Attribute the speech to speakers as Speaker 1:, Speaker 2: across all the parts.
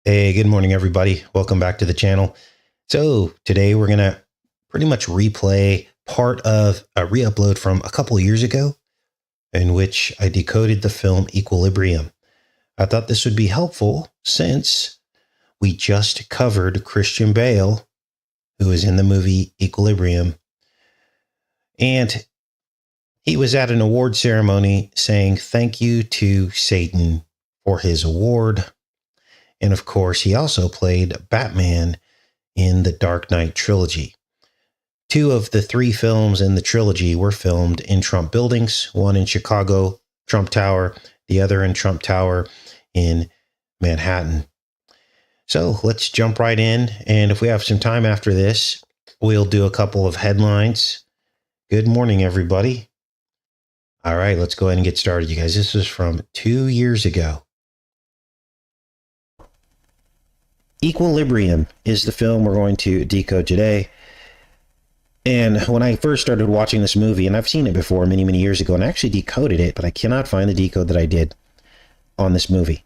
Speaker 1: Hey, good morning, everybody. Welcome back to the channel. So today we're going to pretty much replay part of a re-upload from a couple years ago in which I decoded the film Equilibrium. I thought this would be helpful since we just covered Christian Bale, who was in the movie Equilibrium. And he was at an award ceremony saying thank you to Satan for his award. And of course, he also played Batman in the Dark Knight trilogy. Two of the three films in the trilogy were filmed in Trump buildings, one in Chicago, Trump Tower, the other in Trump Tower in Manhattan. So let's jump right in. And if we have some time after this, we'll do a couple of headlines. Good morning, everybody. All right, let's go ahead and get started, you guys. This is from 2 years ago. Equilibrium is the film we're going to decode today. And when I first started watching this movie, and I've seen it before many, many years ago, and I actually decoded it, but I cannot find the decode that I did on this movie.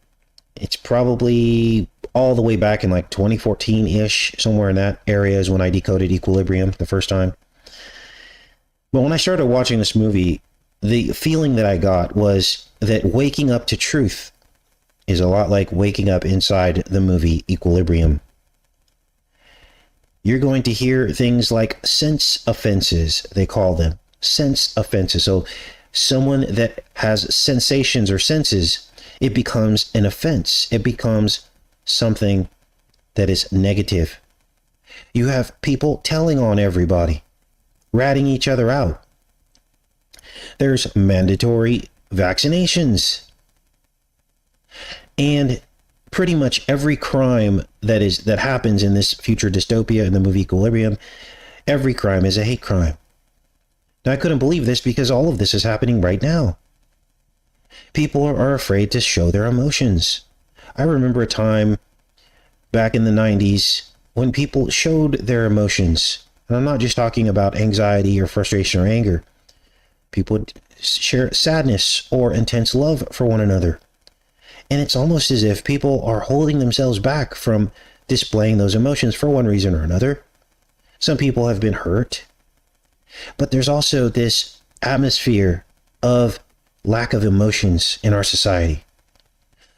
Speaker 1: It's probably all the way back in like 2014-ish, somewhere in that area is when I decoded Equilibrium the first time. But when I started watching this movie, the feeling that I got was that waking up to truth is a lot like waking up inside the movie Equilibrium. You're going to hear things like sense offenses, they call them. Sense offenses. So someone that has sensations or senses, it becomes an offense. It becomes something that is negative. You have people telling on everybody, ratting each other out. There's mandatory vaccinations. And pretty much every crime that happens in this future dystopia in the movie Equilibrium, every crime is a hate crime. Now, I couldn't believe this because all of this is happening right now. People are afraid to show their emotions. I remember a time back in the 90s when people showed their emotions. And I'm not just talking about anxiety or frustration or anger. People would share sadness or intense love for one another. And it's almost as if people are holding themselves back from displaying those emotions for one reason or another. Some people have been hurt. But there's also this atmosphere of lack of emotions in our society.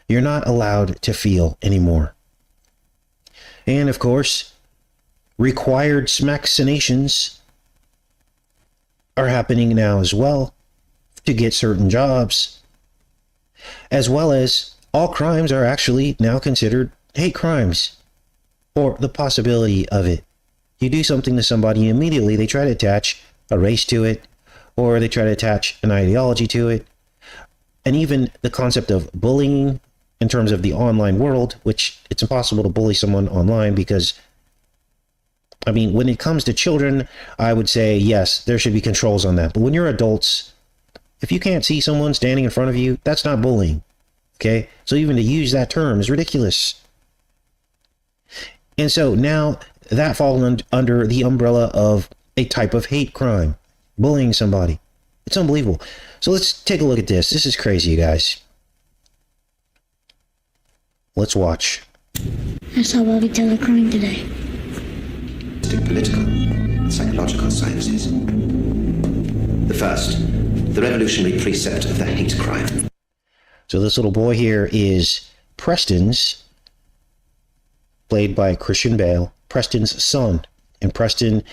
Speaker 1: You're not allowed to feel anymore. And of course, required vaccinations are happening now as well to get certain jobs, as well as all crimes are actually now considered hate crimes, or the possibility of it. You do something to somebody, immediately they try to attach a race to it, or they try to attach an ideology to it. And even the concept of bullying in terms of the online world, which it's impossible to bully someone online because, I mean, when it comes to children, I would say, yes, there should be controls on that. But when you're adults, if you can't see someone standing in front of you, that's not bullying. Okay, so even to use that term is ridiculous. And so now that falls under the umbrella of a type of hate crime, bullying somebody. It's unbelievable. So let's take a look at this. This is crazy, you guys. Let's watch.
Speaker 2: That's how we tell a crime today.
Speaker 3: Political and psychological sciences. The first, the revolutionary precept of the hate crime.
Speaker 1: So this little boy here is Prestons, played by Christian Bale, Preston's son. And Preston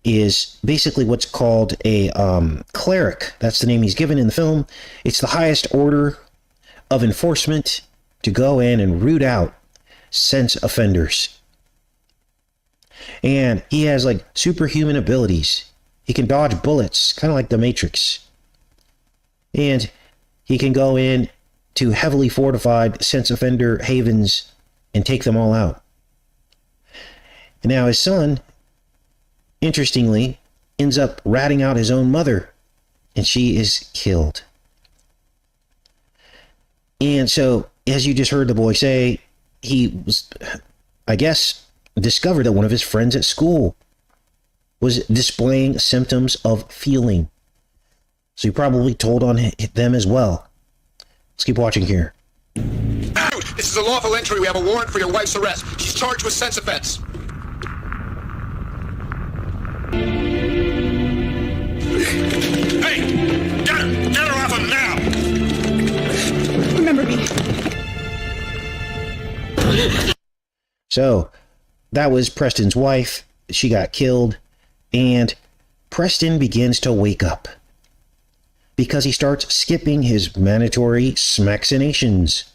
Speaker 1: is basically what's called a cleric. That's the name he's given in the film. It's the highest order of enforcement to go in and root out sense offenders. And he has like superhuman abilities. He can dodge bullets, kind of like the Matrix. And he can go in to heavily fortified sense offender havens and take them all out. And now his son, interestingly, ends up ratting out his own mother, and she is killed. And so, as you just heard the boy say, he was, I guess, discovered that one of his friends at school was displaying symptoms of feeling. So he probably told on them as well. Let's keep watching here.
Speaker 4: Out! This is a lawful entry. We have a warrant for your wife's arrest. She's charged with sex offense. Hey! Get her! Get her off him now!
Speaker 2: Remember me.
Speaker 1: So, that was Preston's wife. She got killed, and Preston begins to wake up because he starts skipping his mandatory smaccinations.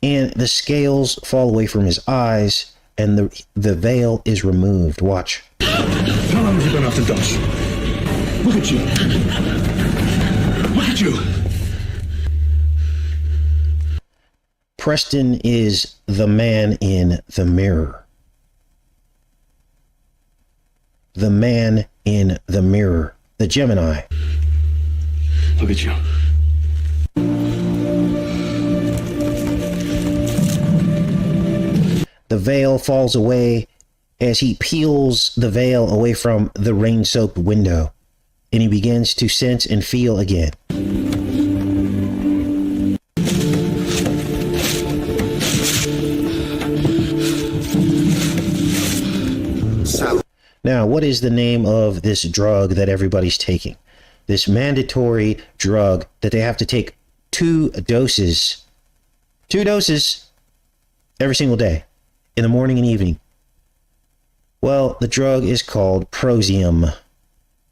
Speaker 1: And the scales fall away from his eyes, and the veil is removed. Watch.
Speaker 5: How long have you been off the dose? Look at you. Look at you.
Speaker 1: Preston is the man in the mirror. The man in the mirror. The Gemini.
Speaker 5: Look at you.
Speaker 1: The veil falls away as he peels the veil away from the rain-soaked window, and he begins to sense and feel again. Now, what is the name of this drug that everybody's taking? This mandatory drug that they have to take 2 doses. 2 doses every single day, in the morning and evening. Well, the drug is called Proium,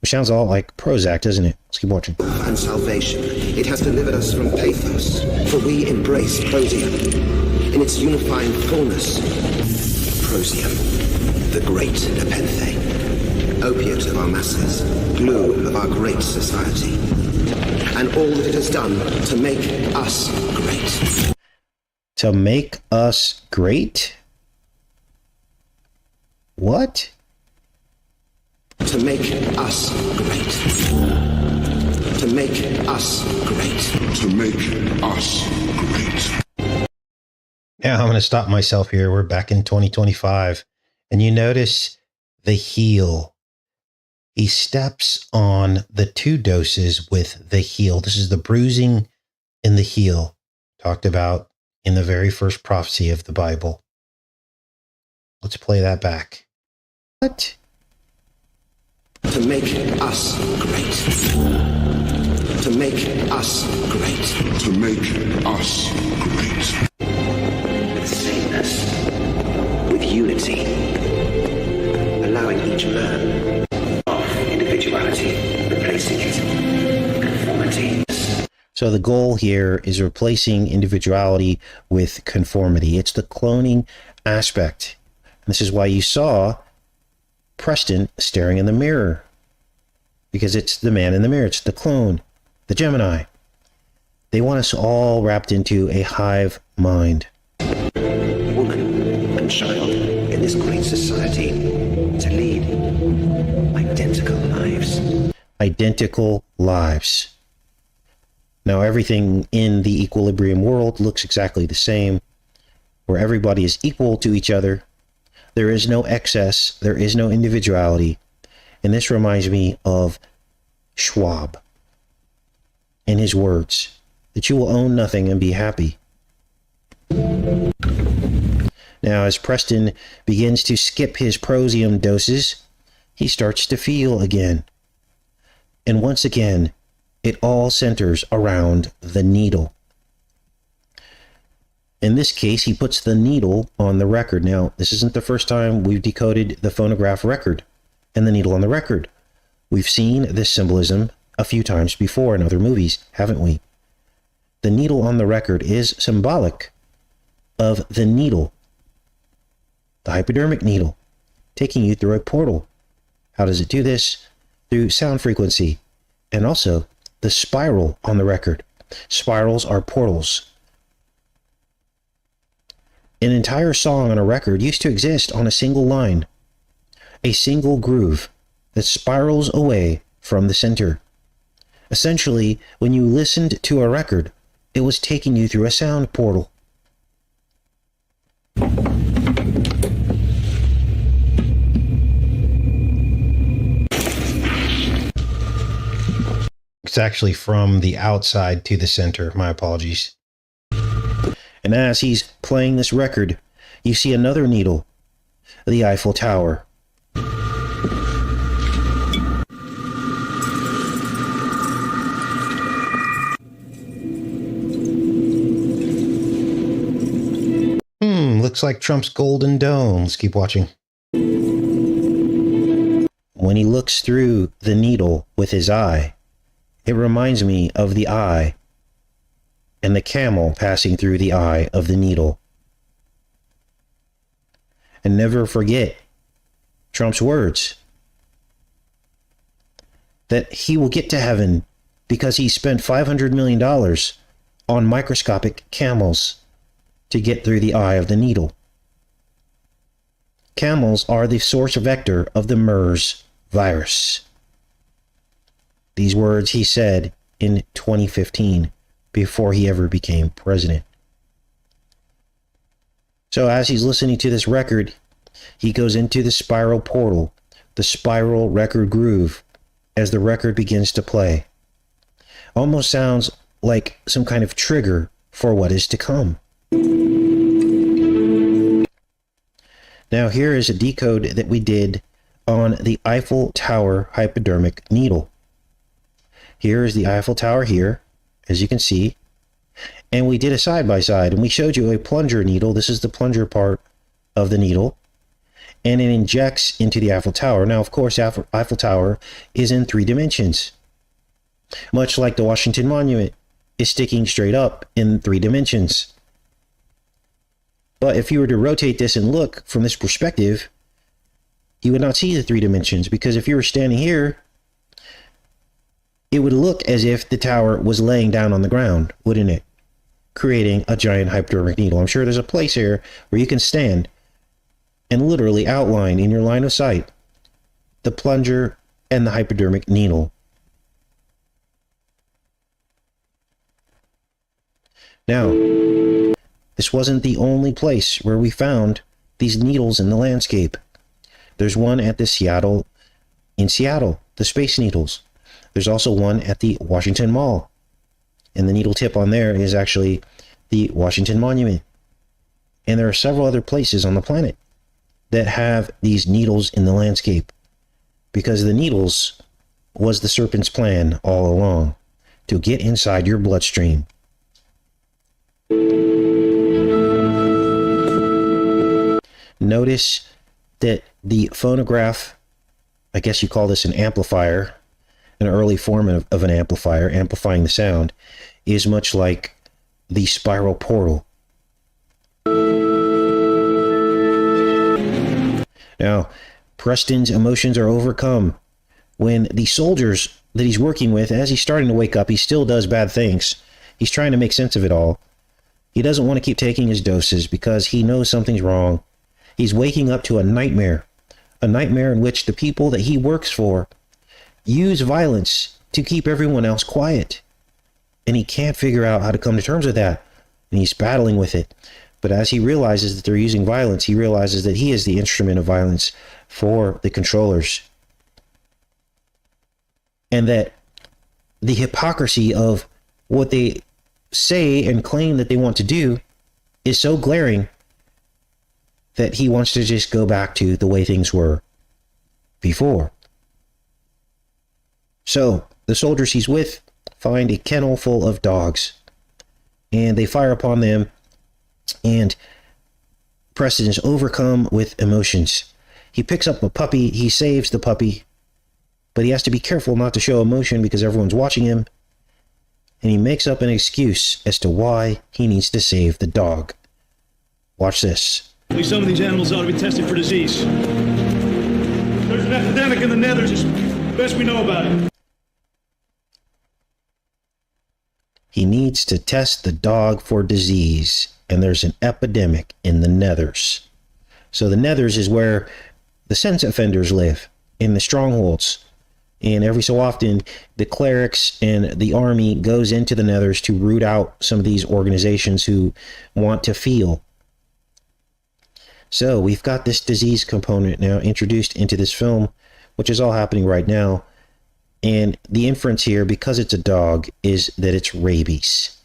Speaker 1: which sounds all like Prozac, doesn't it? Let's keep watching.
Speaker 3: And salvation. It has delivered us from pathos, for we embrace Proium in its unifying fullness. Proium, the great nepenthe, opiate of our masses, glue of our great society, and all that it has done to make us great.
Speaker 1: To make us great? What?
Speaker 3: To make us great. To make us great.
Speaker 5: To make us great.
Speaker 1: Now I'm going to stop myself here. We're back in 2025. And you notice the heel. He steps on the 2 doses with the heel. This is the bruising in the heel, talked about in the very first prophecy of the Bible. Let's play that back. What?
Speaker 3: To make us great. To make us great.
Speaker 5: To make us great.
Speaker 3: With sameness. With unity. Allowing each man of individuality, replacing it. Conformity.
Speaker 1: So the goal here is replacing individuality with conformity. It's the cloning aspect. This is why you saw Preston staring in the mirror, because it's the man in the mirror. It's the clone, the Gemini. They want us all wrapped into a hive mind.
Speaker 3: Woman and child in this great society to lead identical lives.
Speaker 1: Identical lives. Now everything in the equilibrium world looks exactly the same, where everybody is equal to each other. There is no excess. There is no individuality. And this reminds me of Schwab and his words, that you will own nothing and be happy. Now, as Preston begins to skip his Proium doses, he starts to feel again. And once again, it all centers around the needle. In this case, he puts the needle on the record. Now, this isn't the first time we've decoded the phonograph record and the needle on the record. We've seen this symbolism a few times before in other movies, haven't we? The needle on the record is symbolic of the needle, the hypodermic needle, taking you through a portal. How does it do this? Through sound frequency, and also the spiral on the record. Spirals are portals. An entire song on a record used to exist on a single line, a single groove that spirals away from the center. Essentially, when you listened to a record, it was taking you through a sound portal. It's actually from the outside to the center. My apologies. And as he's playing this record, you see another needle, the Eiffel Tower. Looks like Trump's Golden Dome. Let's keep watching. When he looks through the needle with his eye, it reminds me of the eye and the camel passing through the eye of the needle. And never forget Trump's words that he will get to heaven because he spent $500 million on microscopic camels to get through the eye of the needle. Camels are the source vector of the MERS virus. These words he said in 2015 before he ever became president. So as he's listening to this record, he goes into the spiral portal, the spiral record groove, as the record begins to play. Almost sounds like some kind of trigger for what is to come. Now here is a decode that we did on the Eiffel Tower hypodermic needle. Here is the Eiffel Tower here, as you can see. And we did a side-by-side, and we showed you a plunger needle. This is the plunger part of the needle. And it injects into the Eiffel Tower. Now, of course, Eiffel Tower is in 3 dimensions. Much like the Washington Monument is sticking straight up in 3 dimensions. But if you were to rotate this and look from this perspective, you would not see the 3 dimensions, because if you were standing here, it would look as if the tower was laying down on the ground, wouldn't it? Creating a giant hypodermic needle. I'm sure there's a place here where you can stand and literally outline in your line of sight the plunger and the hypodermic needle. Now, this wasn't the only place where we found these needles in the landscape. There's one at the Seattle, the Space Needles. There's also one at the Washington Mall. And the needle tip on there is actually the Washington Monument. And there are several other places on the planet that have these needles in the landscape, because the needles was the serpent's plan all along, to get inside your bloodstream. Notice that the phonograph, I guess you call this an amplifier, an early form of an amplifier, amplifying the sound, is much like the spiral portal. Now, Preston's emotions are overcome when the soldiers that he's working with, as he's starting to wake up, he still does bad things. He's trying to make sense of it all. He doesn't want to keep taking his doses because he knows something's wrong. He's waking up to a nightmare in which the people that he works for use violence to keep everyone else quiet. And he can't figure out how to come to terms with that. And he's battling with it. But as he realizes that they're using violence, he realizes that he is the instrument of violence for the controllers. And that the hypocrisy of what they say and claim that they want to do is so glaring that he wants to just go back to the way things were before. So, the soldiers he's with find a kennel full of dogs, and they fire upon them, and Preston is overcome with emotions. He picks up a puppy, he saves the puppy, but he has to be careful not to show emotion because everyone's watching him, and he makes up an excuse as to why he needs to save the dog. Watch this.
Speaker 5: Some of these animals ought to be tested for disease. There's an epidemic in the Nethers, as best we know about it.
Speaker 1: He needs to test the dog for disease, and there's an epidemic in the Nethers. So the Nethers is where the sex offenders live, in the strongholds. And every so often, the clerics and the army goes into the Nethers to root out some of these organizations who want to feel. So we've got this disease component now introduced into this film, which is all happening right now. And the inference here, because it's a dog, is that it's rabies.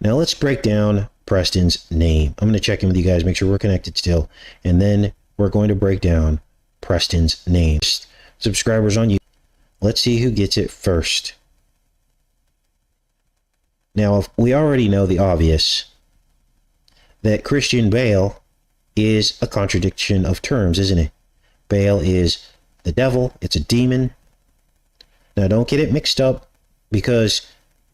Speaker 1: Now let's break down Prestons Name. I'm going to check in with you guys, make sure we're connected still, and then we're going to break down Prestons Name. Subscribers on YouTube. Let's see who gets it first. Now, if we already know the obvious, that Christian Bale is a contradiction of terms, isn't it? Baal is the devil. It's a demon. Now, don't get it mixed up, because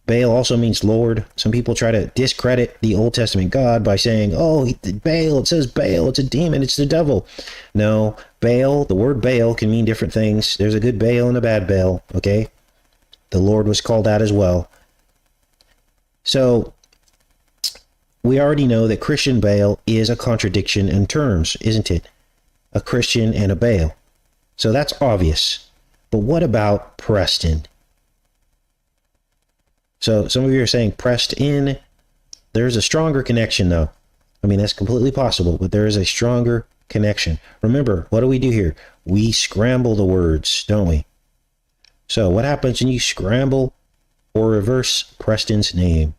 Speaker 1: Baal also means Lord. Some people try to discredit the Old Testament God by saying, oh, Baal, it says Baal, it's a demon, it's the devil. No, Baal, the word Baal can mean different things. There's a good Baal and a bad Baal, okay? The Lord was called that as well. So, we already know that Christian Baal is a contradiction in terms, isn't it? A Christian and a Baal. So that's obvious. But what about Preston? So some of you are saying pressed in. There's a stronger connection, though. I mean, that's completely possible, but there is a stronger connection. Remember, what do we do here? We scramble the words, don't we? So what happens when you scramble or reverse Preston's name?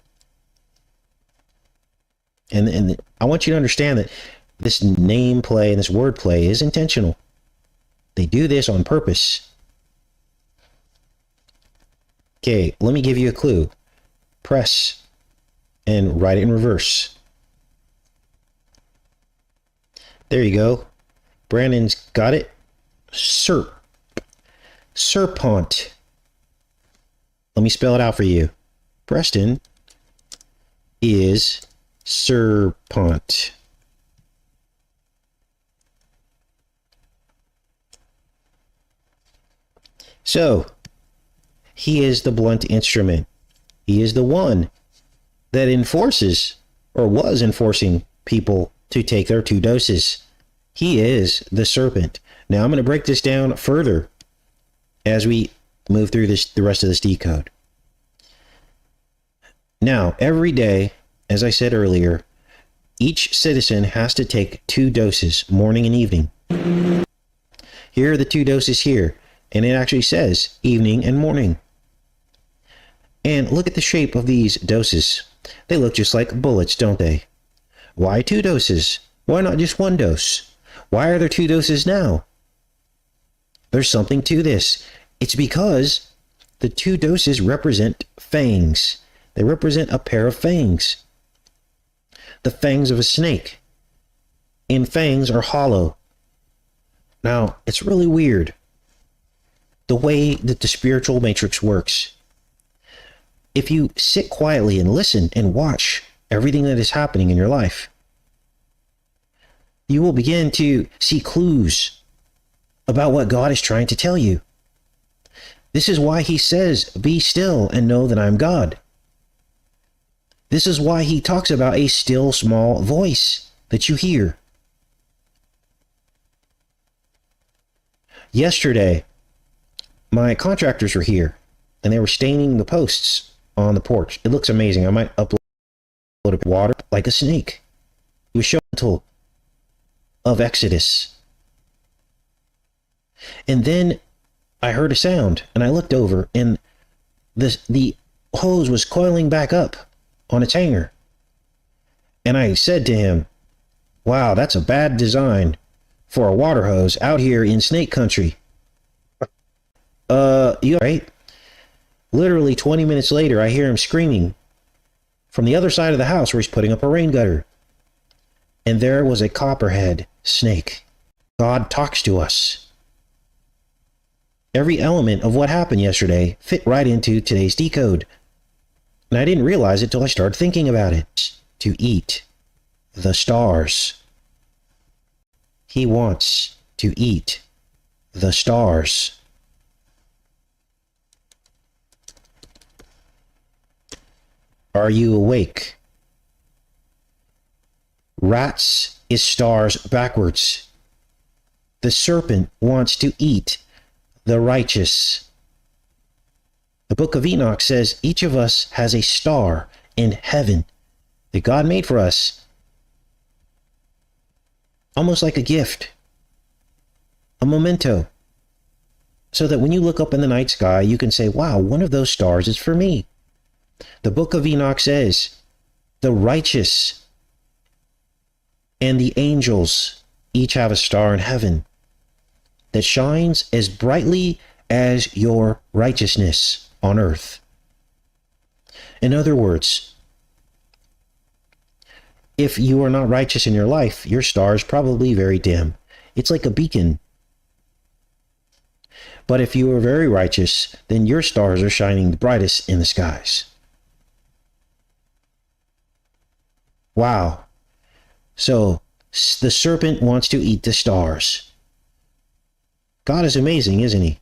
Speaker 1: And I want you to understand that this name play and this word play is intentional. They do this on purpose. Okay, let me give you a clue. Press and write it in reverse. There you go. Brandon's got it. Serpent. Let me spell it out for you. Preston is serpent. So, he is the blunt instrument. He is the one that enforces, or was enforcing, people to take their 2 doses. He is the serpent. Now I'm going to break this down further as we move through the rest of this decode. Now, every day, as I said earlier, each citizen has to take 2 doses, morning and evening. Here are the 2 doses here, and it actually says evening and morning. And look at the shape of these doses. They look just like bullets, don't they? Why 2 doses? Why not just 1 dose? Why are there 2 doses now? There's something to this. It's because the 2 doses represent fangs. They represent a pair of fangs. The fangs of a snake. And fangs are hollow. Now, it's really weird the way that the spiritual matrix works. If you sit quietly and listen and watch everything that is happening in your life, you will begin to see clues about what God is trying to tell you. This is why he says, be still and know that I'm God. This is why he talks about a still small voice that you hear. Yesterday, my contractors were here and they were staining the posts on the porch. It looks amazing. I might upload water like a snake. He was showing the tool of Exodus. And then I heard a sound and I looked over and the hose was coiling back up on its hanger. And I said to him, wow, that's a bad design for a water hose out here in snake country. You all right? Literally 20 minutes later, I hear him screaming from the other side of the house where he's putting up a rain gutter. And there was a copperhead snake. God talks to us. Every element of what happened yesterday fit right into today's decode. And I didn't realize it till I started thinking about it. To eat the stars. He wants to eat the stars. Are you awake? Rats is stars backwards. The serpent wants to eat the righteous. The book of Enoch says each of us has a star in heaven that God made for us. Almost like a gift. A memento. So that when you look up in the night sky, you can say, wow, one of those stars is for me. The book of Enoch says The righteous and the angels each have a star in heaven that shines as brightly as your righteousness on earth. In other words, if you are not righteous in your life, your star is probably very dim. It's like a beacon. But if you are very righteous, then your stars are shining the brightest in the skies. Wow. So the serpent wants to eat the stars. God is amazing, isn't he?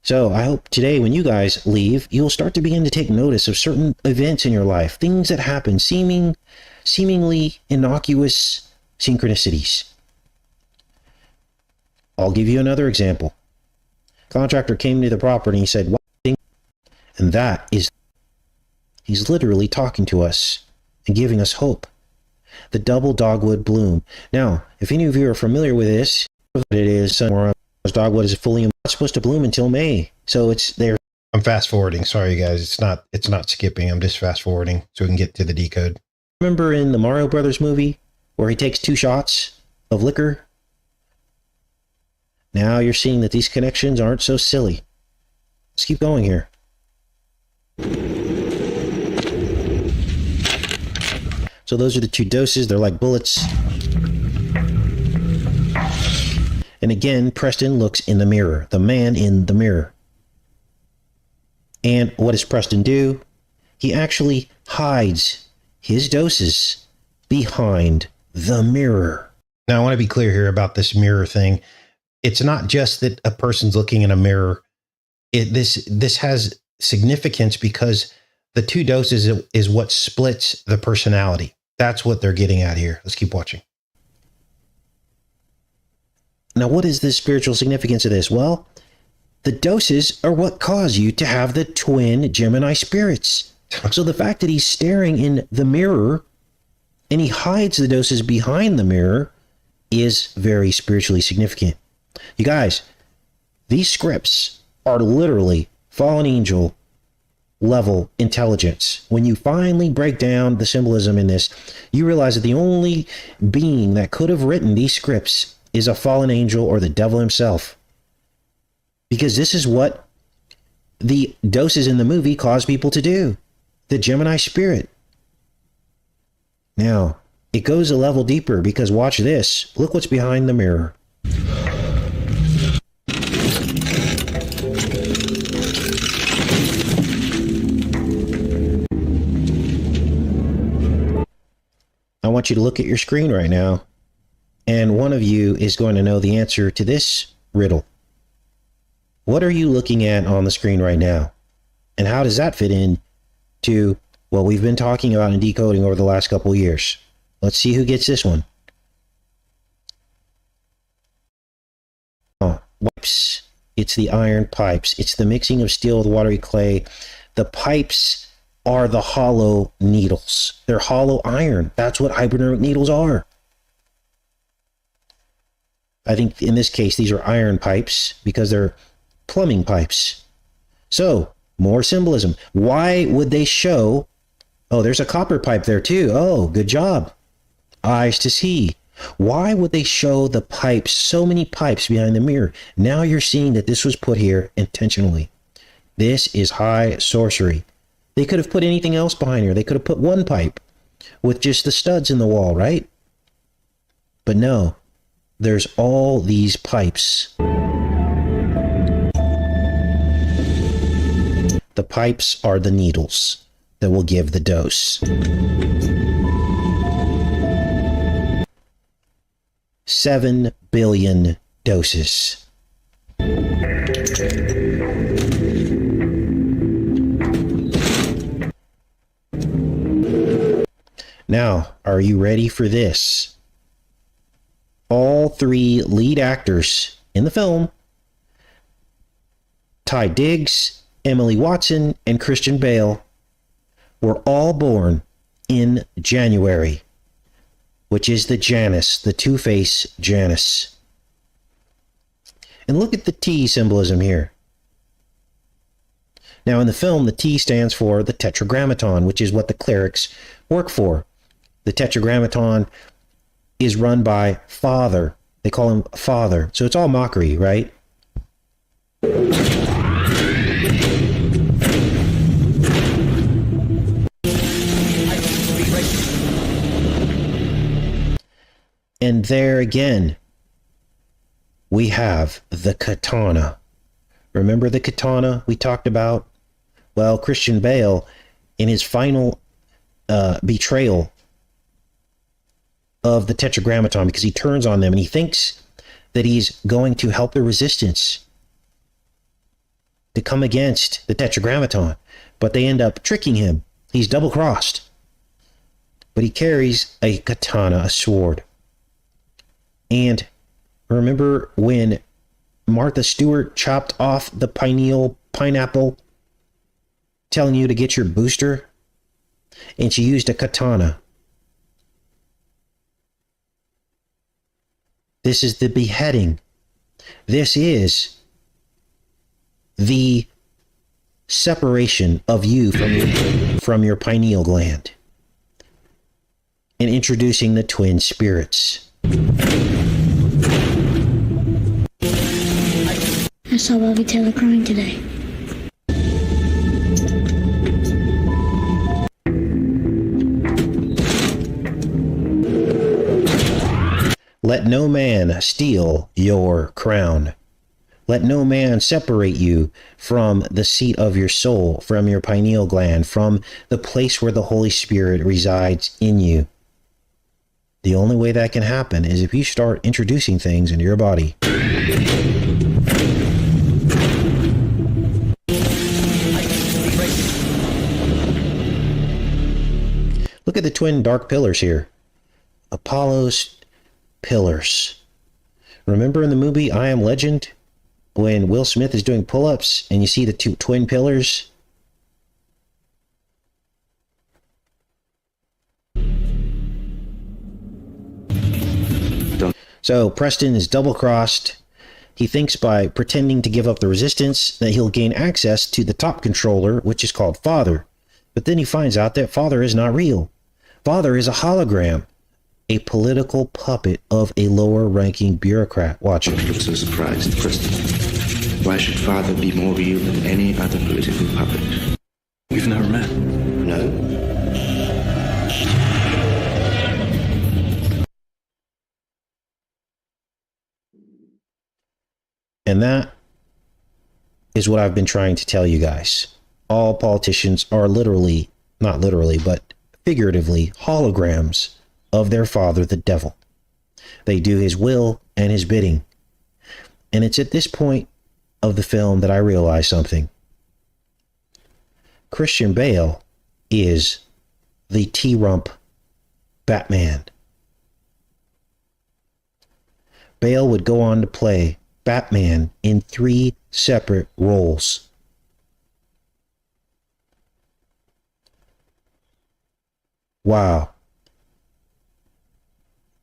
Speaker 1: So I hope today when you guys leave, you'll start to begin to take notice of certain events in your life, things that happen, seemingly innocuous synchronicities. I'll give you another example. Contractor came to the property and he said, and that is, he's literally talking to us and giving us hope. The double dogwood bloom. Now, if any of you are familiar with this, it is dogwood is fully not supposed to bloom until May. So it's there. I'm fast forwarding. Sorry, guys. It's not skipping. I'm just fast forwarding so we can get to the decode. Remember in the Mario Brothers movie where he takes 2 shots of liquor? Now you're seeing that these connections aren't so silly. Let's keep going here. So those are the 2 doses. They're like bullets. And again, Preston looks in the mirror. The man in the mirror. And what does Preston do? He actually hides his doses behind the mirror. Now, I want to be clear here about this mirror thing. It's not just that a person's looking in a mirror. This has significance because the 2 doses is what splits the personality. That's what they're getting at here. Let's keep watching. Now, what is the spiritual significance of this? Well, the doses are what cause you to have the twin Gemini spirits. So the fact that he's staring in the mirror and he hides the doses behind the mirror is very spiritually significant. You guys, these scripts are literally fallen angel level intelligence. When you finally break down the symbolism in this, you realize that the only being that could have written these scripts is a fallen angel or the devil himself. Because this is what the doses in the movie cause people to do. The Gemini spirit. Now, it goes a level deeper because watch this. Look what's behind the mirror. I want you to look at your screen right now. And one of you is going to know the answer to this riddle. What are you looking at on the screen right now? And how does that fit in to what we've been talking about in decoding over the last couple of years? Let's see who gets this one. Oh, pipes. It's the iron pipes. It's the mixing of steel with watery clay. The pipes are the hollow needles. They're hollow iron. That's what hypodermic needles are. I think in this case, these are iron pipes because they're plumbing pipes. So, more symbolism. Why would they show... Oh, there's a copper pipe there too. Oh, good job. Eyes to see. Why would they show the pipes, so many pipes behind the mirror? Now you're seeing that this was put here intentionally. This is high sorcery. They could have put anything else behind here. They could have put one pipe with just the studs in the wall, right? But no, there's all these pipes. The pipes are the needles that will give the dose. 7 billion doses. Now, are you ready for this? All 3 lead actors in the film, Ty Diggs, Emily Watson, and Christian Bale, were all born in January, which is the Janus, the Two-Face Janus. And look at the T symbolism here. Now, in the film, the T stands for the Tetragrammaton, which is what the clerics work for. The Tetragrammaton is run by Father. They call him Father. So it's all mockery, right? And there again, we have the Katana. Remember the Katana we talked about? Well, Christian Bale, in his final betrayal of the Tetragrammaton, because he turns on them and he thinks that he's going to help the resistance to come against the Tetragrammaton, but they end up tricking him. He's double-crossed. But he carries a katana, a sword. And remember when Martha Stewart chopped off the pineapple, telling you to get your booster? And she used a katana. This is the beheading. This is the separation of you from your pineal gland and introducing the twin spirits.
Speaker 2: I saw Bobby Taylor crying today.
Speaker 1: Let no man steal your crown. Let no man separate you from the seat of your soul, from your pineal gland, from the place where the Holy Spirit resides in you. The only way that can happen is if you start introducing things into your body. Look at the twin dark pillars here. Apollo's pillars. Remember in the movie I Am Legend when Will Smith is doing pull-ups and you see the two twin pillars? So Preston is double-crossed. He thinks by pretending to give up the resistance that he'll gain access to the top controller, which is called Father. But then he finds out that Father is not real. Father is a hologram, a political puppet of a lower-ranking bureaucrat. Watch it.
Speaker 3: You look so surprised, Preston. Why should Father be more real than any other political puppet?
Speaker 6: We've never met.
Speaker 3: No?
Speaker 1: And that is what I've been trying to tell you guys. All politicians are literally, not literally, but figuratively, holograms of their father, the devil. They do his will and his bidding. And it's at this point of the film that I realize something. Christian Bale is the T-Rump Batman. Bale would go on to play Batman in 3 separate roles. Wow.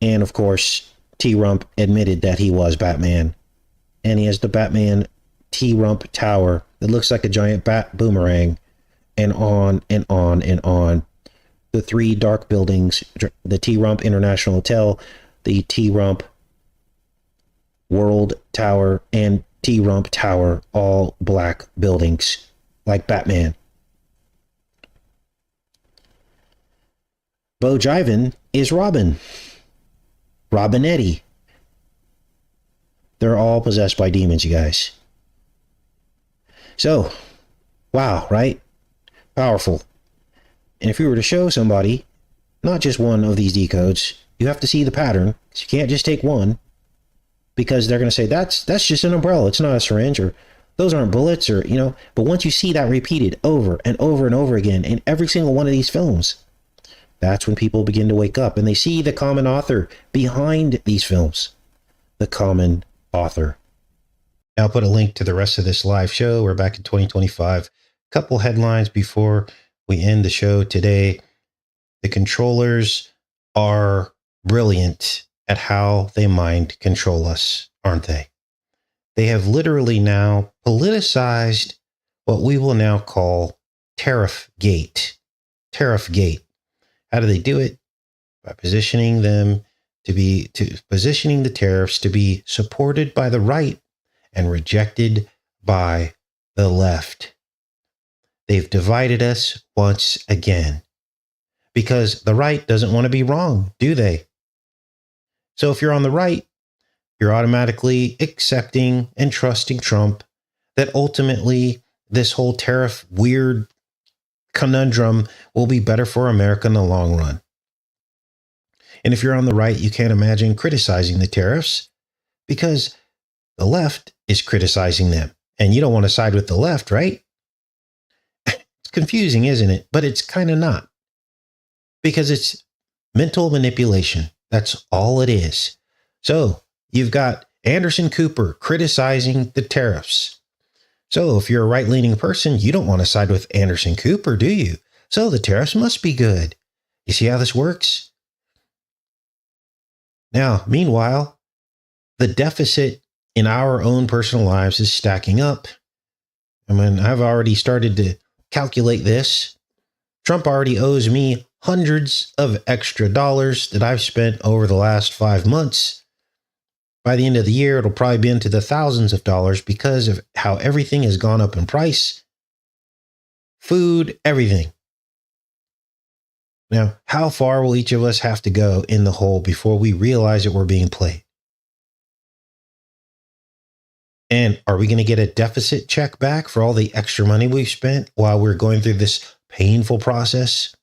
Speaker 1: And of course, T-Rump admitted that he was Batman. And he has the Batman T-Rump Tower that looks like a giant bat boomerang. And on and on and on. The 3 dark buildings, the T-Rump International Hotel, the T-Rump World Tower, and T-Rump Tower, all black buildings, like Batman. Bo Jiven is Robin. Robinetti. They're all possessed by demons, you guys. So, wow, right? Powerful. And if you were to show somebody, not just one of these decodes, you have to see the pattern. You can't just take one, because they're going to say, that's just an umbrella. It's not a syringe, or those aren't bullets, or, you know. But once you see that repeated over and over and over again in every single one of these films, that's when people begin to wake up and they see the common author behind these films. The common author. I'll put a link to the rest of this live show. We're back in 2025. Couple headlines before we end the show today. The controllers are brilliant at how they mind control us, aren't they? They have literally now politicized what we will now call tariff gate. Tariff gate. How do they do it? By positioning positioning the tariffs to be supported by the right and rejected by the left. They've divided us once again because the right doesn't want to be wrong, do they? So if you're on the right, you're automatically accepting and trusting Trump that ultimately this whole tariff weird conundrum will be better for America in the long run. And if you're on the right, you can't imagine criticizing the tariffs because the left is criticizing them. And you don't want to side with the left, right? It's confusing, isn't it? But it's kind of not. Because it's mental manipulation. That's all it is. So you've got Anderson Cooper criticizing the tariffs. So if you're a right-leaning person, you don't want to side with Anderson Cooper, do you? So the tariffs must be good. You see how this works? Now, meanwhile, the deficit in our own personal lives is stacking up. I mean, I've already started to calculate this. Trump already owes me hundreds of extra dollars that I've spent over the last 5 months. By the end of the year, it'll probably be into the thousands of dollars because of how everything has gone up in price. Food, everything. Now, how far will each of us have to go in the hole before we realize that we're being played? And are we going to get a deficit check back for all the extra money we've spent while we're going through this painful process?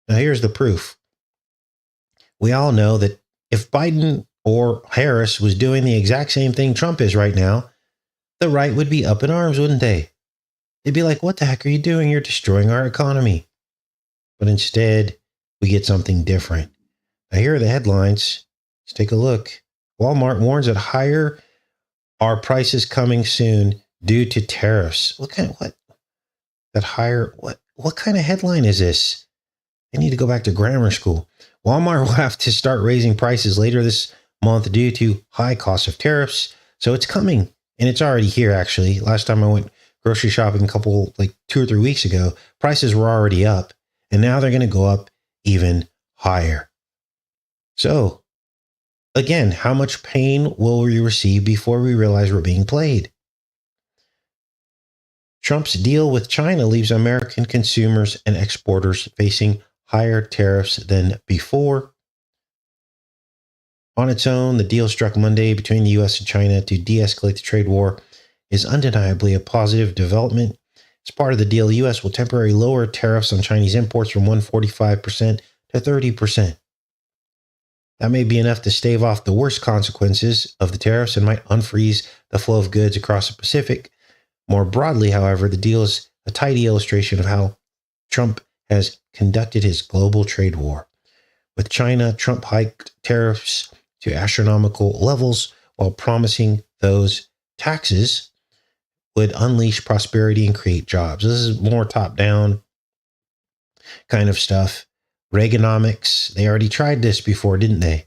Speaker 1: Now, here's the proof. We all know that if Biden or Harris was doing the exact same thing Trump is right now, the right would be up in arms, wouldn't they? They'd be like, what the heck are you doing? You're destroying our economy. But instead, we get something different. Now, here are the headlines. Let's take a look. Walmart warns that higher are prices coming soon due to tariffs. What kind of headline is this? I need to go back to grammar school. Walmart will have to start raising prices later this month due to high costs of tariffs. So it's coming, and it's already here, actually. Last time I went grocery shopping 2 or 3 weeks ago, prices were already up, and now they're going to go up even higher. So, again, how much pain will we receive before we realize we're being played? Trump's deal with China leaves American consumers and exporters facing higher tariffs than before. On its own, the deal struck Monday between the U.S. and China to de-escalate the trade war is undeniably a positive development. As part of the deal, the U.S. will temporarily lower tariffs on Chinese imports from 145% to 30%. That may be enough to stave off the worst consequences of the tariffs and might unfreeze the flow of goods across the Pacific. More broadly, however, the deal is a tidy illustration of how Trump has conducted his global trade war. With China, Trump hiked tariffs to astronomical levels while promising those taxes would unleash prosperity and create jobs. This is more top-down kind of stuff. Reaganomics, they already tried this before, didn't they?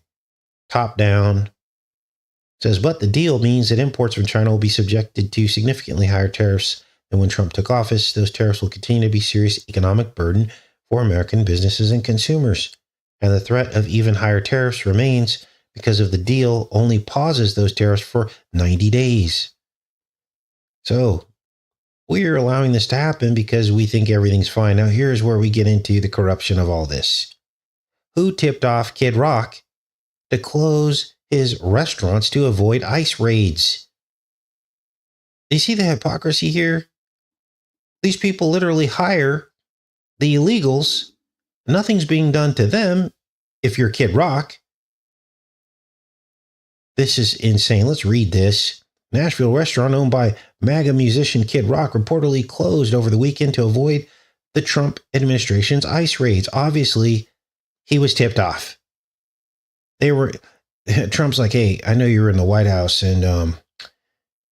Speaker 1: Top-down. It says, but the deal means that imports from China will be subjected to significantly higher tariffs than when Trump took office. Those tariffs will continue to be a serious economic burden for American businesses and consumers. And the threat of even higher tariffs remains because of the deal only pauses those tariffs for 90 days. So we're allowing this to happen because we think everything's fine. Now, here's where we get into the corruption of all this. Who tipped off Kid Rock to close his restaurants to avoid ICE raids? Do you see the hypocrisy here? These people literally hire the illegals. Nothing's being done to them if you're Kid Rock. This is insane. Let's read this. Nashville restaurant owned by MAGA musician Kid Rock reportedly closed over the weekend to avoid the Trump administration's ICE raids. Obviously, he was tipped off. Trump's like, hey, I know you were in the White House, and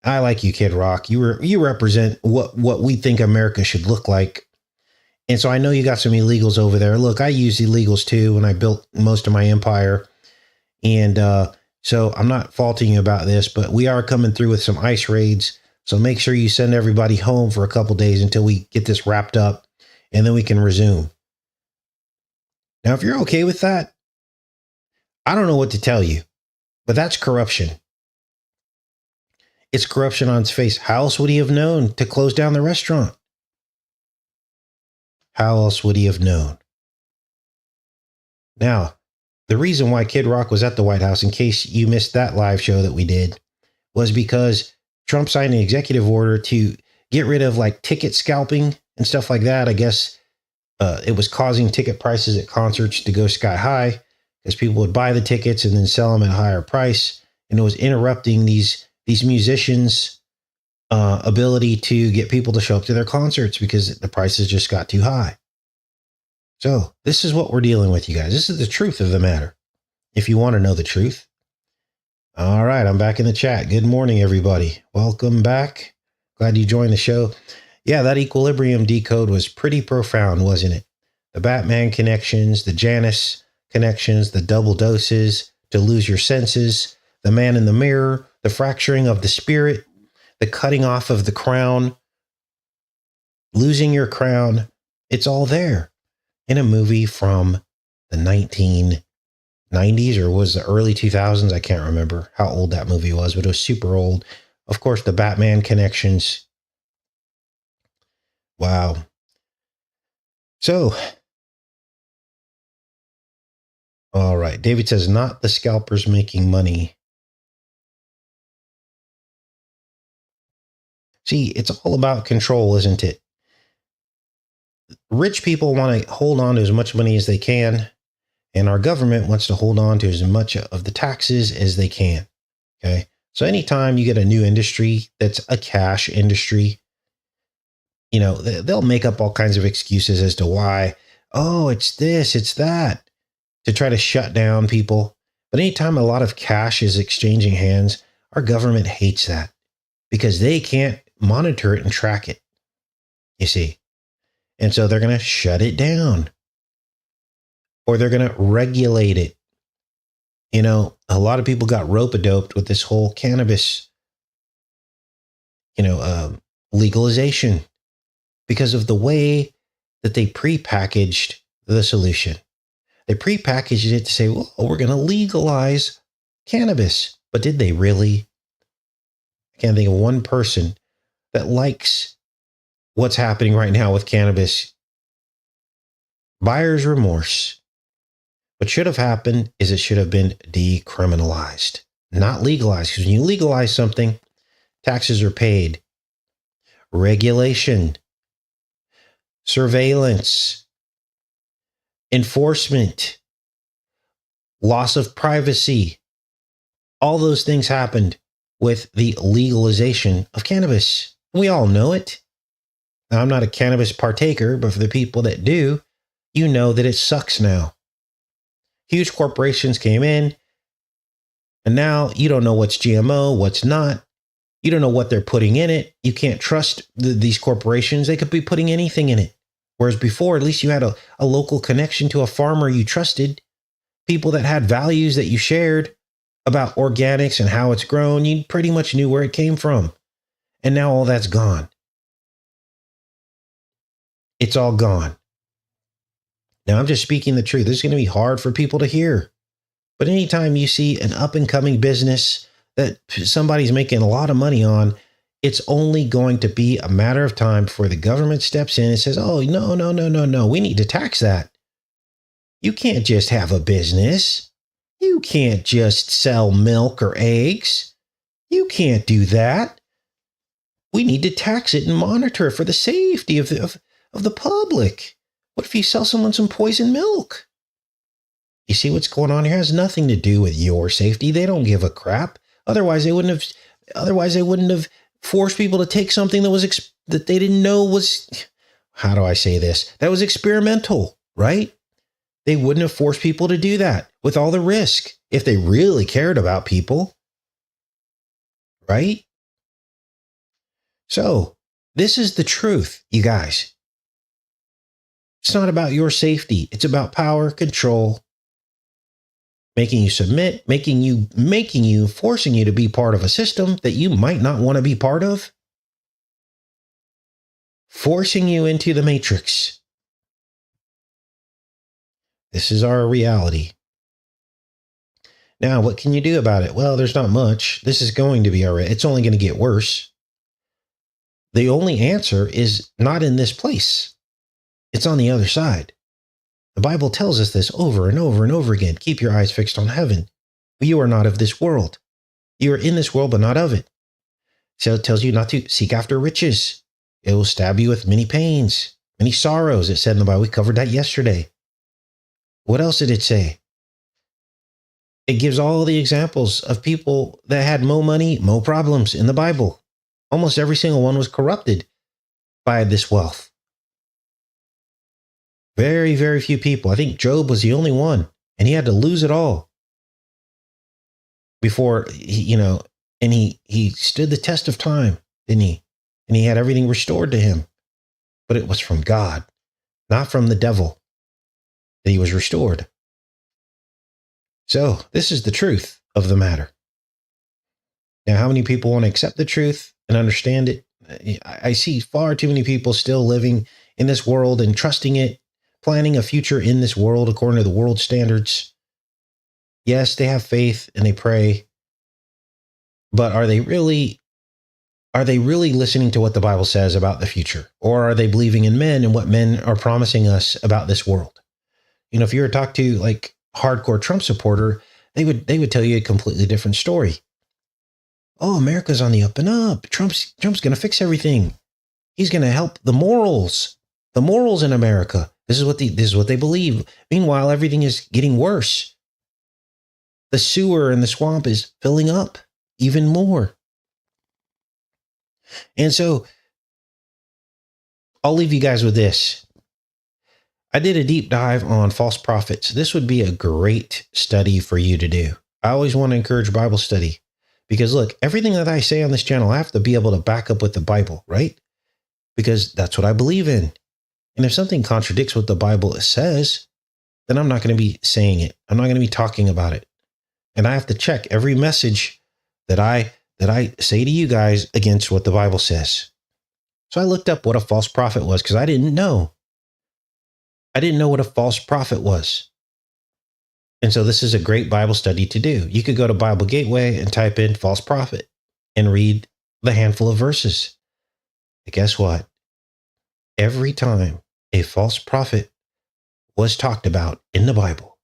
Speaker 1: I like you, Kid Rock. You represent what we think America should look like. And so I know you got some illegals over there. Look, I used illegals too when I built most of my empire. And so I'm not faulting you about this, but we are coming through with some ICE raids. So make sure you send everybody home for a couple days until we get this wrapped up, and then we can resume. Now, if you're okay with that, I don't know what to tell you, but that's corruption. It's corruption on its face. How else would he have known to close down the restaurant? How else would he have known? Now, the reason why Kid Rock was at the White House, in case you missed that live show that we did, was because Trump signed an executive order to get rid of like ticket scalping and stuff like that. I guess it was causing ticket prices at concerts to go sky high because people would buy the tickets and then sell them at a higher price. And it was interrupting these musicians' ability to get people to show up to their concerts because the prices just got too high. So this is what we're dealing with, you guys. This is the truth of the matter. If you want to know the truth. All right, I'm back in the chat. Good morning, everybody. Welcome back. Glad you joined the show. Yeah, that equilibrium decode was pretty profound, wasn't it? The Batman connections, the Janice connections, the double doses, to lose your senses, the man in the mirror, the fracturing of the spirit, the cutting off of the crown, losing your crown. It's all there in a movie from the 1990s, or was the early 2000s? I can't remember how old that movie was, but it was super old. Of course, the Batman connections. Wow. So, all right. David says, not the scalpers making money. See, it's all about control, isn't it? Rich people want to hold on to as much money as they can, and our government wants to hold on to as much of the taxes as they can. Okay. So anytime you get a new industry that's a cash industry, you know, they'll make up all kinds of excuses as to why, oh, it's this, it's that, to try to shut down people. But anytime a lot of cash is exchanging hands, our government hates that because they can't monitor it and track it, you see. And so they're going to shut it down, or they're going to regulate it. You know, a lot of people got rope-a-doped with this whole cannabis, legalization because of the way that they prepackaged the solution. They prepackaged it to say, well, we're going to legalize cannabis. But did they really? I can't think of one person that likes what's happening right now with cannabis. Buyer's remorse. What should have happened is it should have been decriminalized, not legalized. Because when you legalize something, taxes are paid. Regulation, surveillance, enforcement, loss of privacy. All those things happened with the legalization of cannabis. We all know it. Now, I'm not a cannabis partaker, but for the people that do, you know that it sucks now. Huge corporations came in, and now you don't know what's GMO, what's not. You don't know what they're putting in it. You can't trust these corporations. They could be putting anything in it. Whereas before, at least you had a local connection to a farmer you trusted, people that had values that you shared about organics and how it's grown. You pretty much knew where it came from. And now all that's gone. It's all gone. Now, I'm just speaking the truth. This is going to be hard for people to hear. But anytime you see an up-and-coming business that somebody's making a lot of money on, it's only going to be a matter of time before the government steps in and says, oh, no, we need to tax that. You can't just have a business. You can't just sell milk or eggs. You can't do that. We need to tax it and monitor it for the safety of the public. What if you sell someone some poison milk? You see what's going on here? It has nothing to do with your safety. They don't give a crap. Otherwise, they wouldn't have forced people to take something that they didn't know was, how do I say this? That was experimental, right? They wouldn't have forced people to do that with all the risk if they really cared about people, right? So this is the truth, you guys. It's not about your safety. It's about power, control, making you submit, forcing you to be part of a system that you might not want to be part of. forcing you into the matrix. This is our reality. Now, what can you do about it? Well, there's not much. This is going to be all right. It's only going to get worse. The only answer is not in this place. It's on the other side. The Bible tells us this over and over and over again. Keep your eyes fixed on heaven. You are not of this world. You are in this world, but not of it. So it tells you not to seek after riches. It will stab you with many pains, many sorrows. It said in the Bible. We covered that yesterday. What else did it say? It gives all the examples of people that had more money, more problems in the Bible. Almost every single one was corrupted by this wealth. Very, very few people. I think Job was the only one, and he had to lose it all before, and he stood the test of time, didn't he? And he had everything restored to him. But it was from God, not from the devil, that he was restored. So this is the truth of the matter. Now, how many people want to accept the truth and understand it? I see far too many people still living in this world and trusting it, planning a future in this world according to the world standards. Yes, they have faith and they pray, but are they really listening to what the Bible says about the future? Or are they believing in men and what men are promising us about this world? If you were to talk to like hardcore Trump supporter, they would tell you a completely different story. Oh, America's on the up and up. Trump's going to fix everything. He's going to help the morals in America. This is what they believe. Meanwhile, everything is getting worse. The sewer in the swamp is filling up even more. And so I'll leave you guys with this. I did a deep dive on false prophets. This would be a great study for you to do. I always want to encourage Bible study because look, everything that I say on this channel, I have to be able to back up with the Bible, right? Because that's what I believe in. And if something contradicts what the Bible says, then I'm not going to be saying it. I'm not going to be talking about it. And I have to check every message that I say to you guys against what the Bible says. So I looked up what a false prophet was because I didn't know. I didn't know what a false prophet was. And so this is a great Bible study to do. You could go to Bible Gateway and type in false prophet and read the handful of verses. But guess what? Every time a false prophet was talked about in the Bible,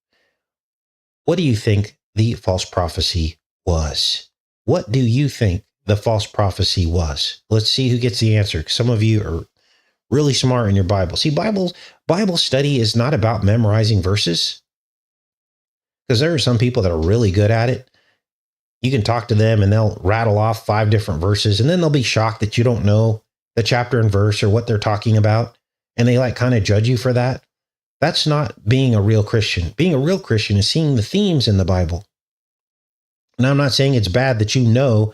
Speaker 1: what do you think the false prophecy was? What do you think the false prophecy was? Let's see who gets the answer. Some of you are really smart in your Bible. See, Bible study is not about memorizing verses. Because there are some people that are really good at it. You can talk to them and they'll rattle off 5 different verses and then they'll be shocked that you don't know the chapter and verse or what they're talking about. And they kind of judge you for that. That's not being a real Christian. Being a real Christian is seeing the themes in the Bible. And I'm not saying it's bad that you know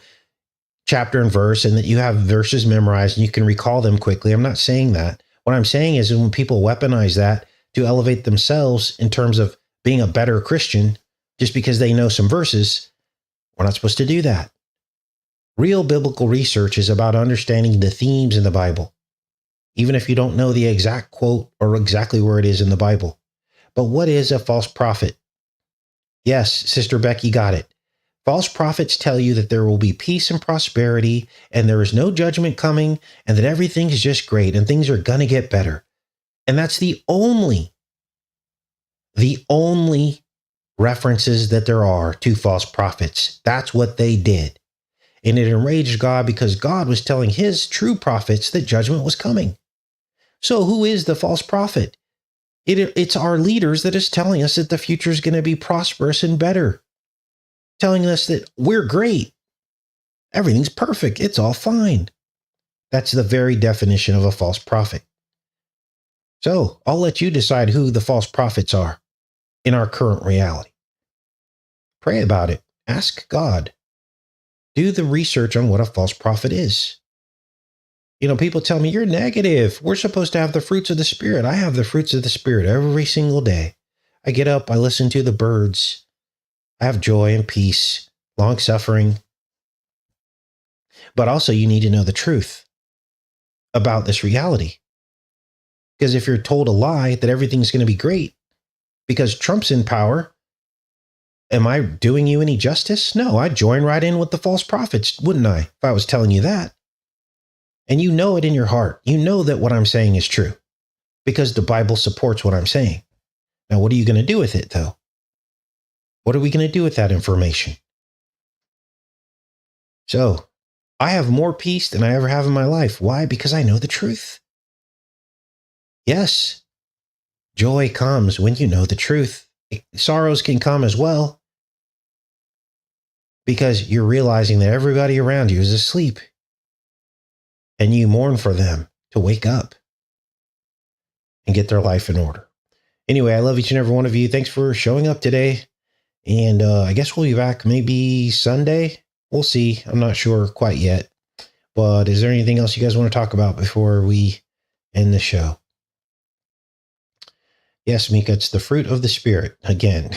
Speaker 1: chapter and verse and that you have verses memorized and you can recall them quickly. I'm not saying that. What I'm saying is when people weaponize that to elevate themselves in terms of being a better Christian just because they know some verses, we're not supposed to do that. Real biblical research is about understanding the themes in the Bible, even if you don't know the exact quote or exactly where it is in the Bible. But what is a false prophet? Yes, Sister Becky got it. False prophets tell you that there will be peace and prosperity and there is no judgment coming and that everything is just great and things are going to get better. And that's the only references that there are to false prophets. That's what they did. And it enraged God because God was telling his true prophets that judgment was coming. So who is the false prophet? It's our leaders that is telling us that the future is going to be prosperous and better. Telling us that we're great. Everything's perfect. It's all fine. That's the very definition of a false prophet. So I'll let you decide who the false prophets are in our current reality. Pray about it. Ask God. Do the research on what a false prophet is. People tell me, you're negative. We're supposed to have the fruits of the Spirit. I have the fruits of the Spirit every single day. I get up, I listen to the birds. I have joy and peace, long suffering. But also you need to know the truth. about this reality. Because if you're told a lie that everything's going to be great because Trump's in power, am I doing you any justice? No, I'd join right in with the false prophets, wouldn't I, if I was telling you that? And you know it in your heart. You know that what I'm saying is true because the Bible supports what I'm saying. Now, what are you going to do with it, though? What are we going to do with that information? So, I have more peace than I ever have in my life. Why? Because I know the truth. Yes, joy comes when you know the truth. Sorrows can come as well because you're realizing that everybody around you is asleep and you mourn for them to wake up and get their life in order. Anyway, I love each and every one of you. Thanks for showing up today. And I guess we'll be back maybe Sunday. We'll see. I'm not sure quite yet. But is there anything else you guys want to talk about before we end the show? Yes, Mika, it's the fruit of the Spirit again.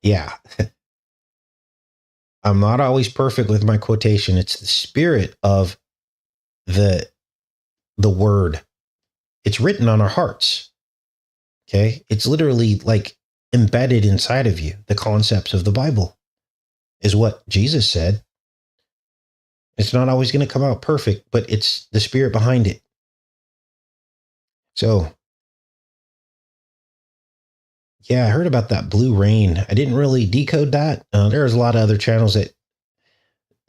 Speaker 1: Yeah. I'm not always perfect with my quotation. It's the spirit of the word. It's written on our hearts. Okay. It's literally like embedded inside of you. The concepts of the Bible is what Jesus said. It's not always going to come out perfect, but it's the spirit behind it. So, yeah, I heard about that blue rain. I didn't really decode that. There's a lot of other channels that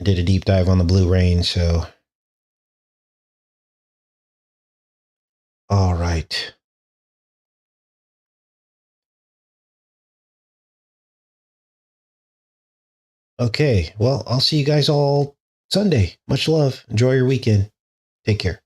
Speaker 1: did a deep dive on the blue rain. So, all right. Okay. Well, I'll see you guys all Sunday. Much love. Enjoy your weekend. Take care.